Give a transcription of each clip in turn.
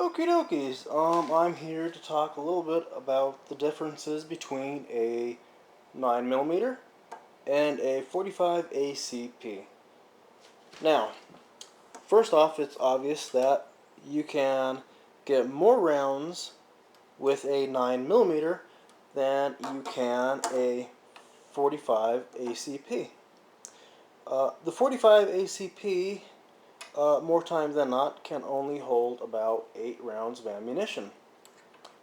Okie dokies. I'm here to talk a little bit about the differences between a 9mm and a 45 ACP. Now, first off, it's obvious that you can get more rounds with a 9mm than you can a 45 ACP. The 45 ACP, more times than not, can only hold about 8 rounds of ammunition.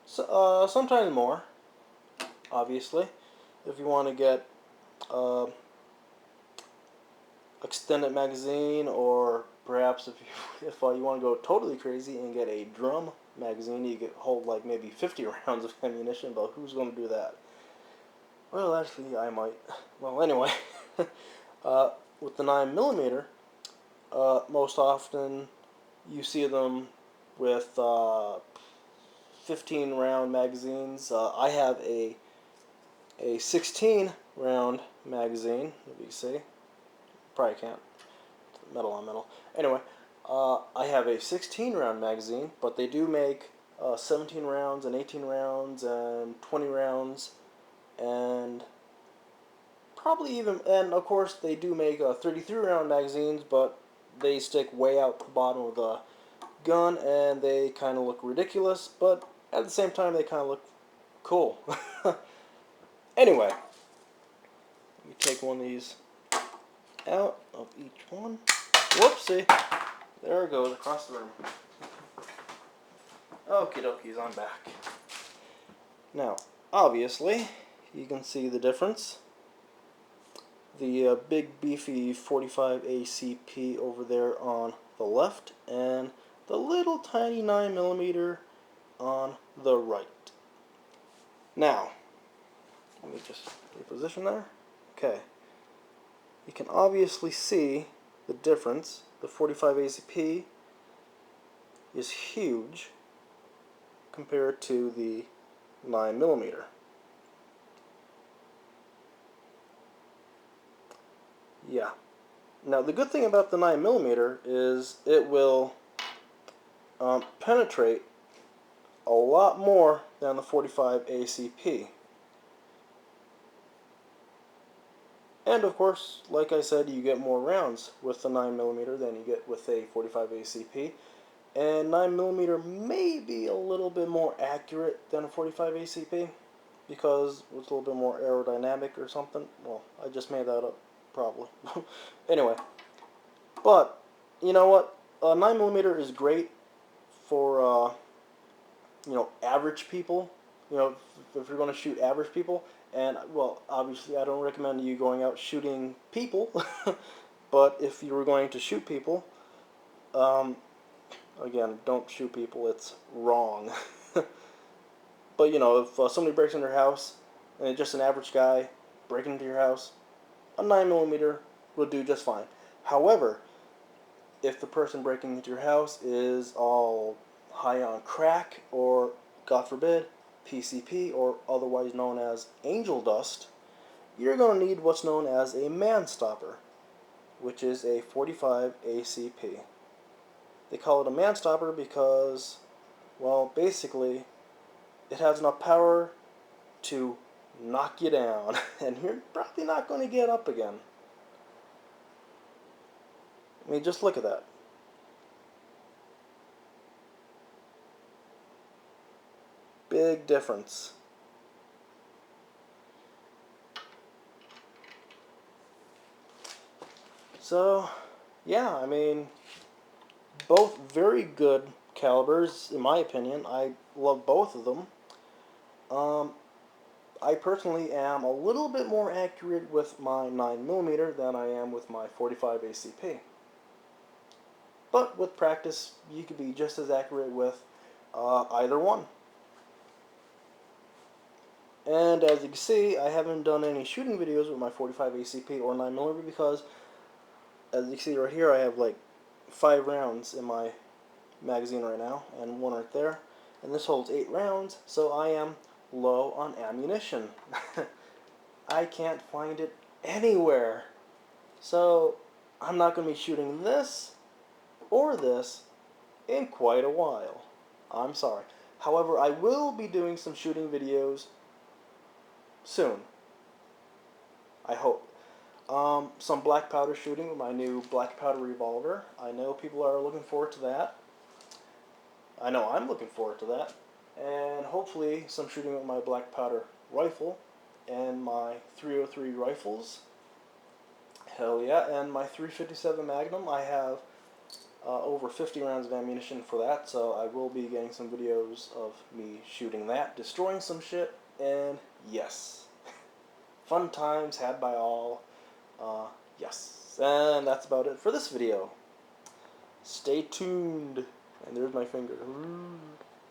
So, sometimes more, obviously. If you want to get extended magazine, or perhaps if you want to go totally crazy and get a drum magazine, you could hold like maybe 50 rounds of ammunition. But who's going to do that? Well, actually, I might. Well, anyway, with the 9mm, most often you see them with 15 round magazines. I have a 16 round magazine. Let me see. Probably can't. Metal on metal. Anyway, I have a 16 round magazine, but they do make 17 rounds and 18 rounds and 20 rounds, and probably even, and of course they do make 33 round magazines, but they stick way out the bottom of the gun and they kind of look ridiculous, but at the same time they kind of look cool. Anyway, let me take one of these out of each one. Whoopsie. There it goes across the room. Okie dokies, I'm back. Now, obviously, you can see the difference. The big beefy 45 ACP over there on the left, and the little tiny 9mm on the right. Now, let me just reposition there. Okay. You can obviously see the difference. The 45 ACP is huge compared to the 9mm. Yeah. Now the good thing about the 9mm is it will penetrate a lot more than the 45 ACP. And of course, like I said, you get more rounds with the 9mm than you get with a 45 ACP. And 9mm may be a little bit more accurate than a 45 ACP because it's a little bit more aerodynamic or something. Well, I just made that up, probably. Anyway, but you know what? 9mm is great for average people. If you're going to shoot average people. And, well, obviously I don't recommend you going out shooting people, but if you were going to shoot people, again, don't shoot people, it's wrong. But, if somebody breaks into your house, and it's just an average guy breaking into your house, a 9mm will do just fine. However, if the person breaking into your house is all high on crack, or, God forbid, PCP, or otherwise known as angel dust, you're going to need what's known as a man stopper, which is a 45 ACP. They call it a man stopper because, well, basically, it has enough power to knock you down, and you're probably not going to get up again. I mean, just look at that. Big difference. So, yeah, I mean, both very good calibers, in my opinion. I love both of them. I personally am a little bit more accurate with my 9mm than I am with my 45 ACP. But with practice, you could be just as accurate with either one. And as you can see, I haven't done any shooting videos with my 45 ACP or 9mm because, as you can see right here, I have like 5 rounds in my magazine right now, and one right there. And this holds 8 rounds, so I am low on ammunition. I can't find it anywhere. So I'm not going to be shooting this or this in quite a while. I'm sorry. However, I will be doing some shooting videos soon. I hope. Some black powder shooting with my new black powder revolver. I know people are looking forward to that. I know I'm looking forward to that. And hopefully some shooting with my black powder rifle and my 303 rifles. Hell yeah, and my 357 Magnum. I have over 50 rounds of ammunition for that, so I will be getting some videos of me shooting that, destroying some shit, and yes. Fun times had by all. Yes. And that's about it for this video. Stay tuned. And there's my finger.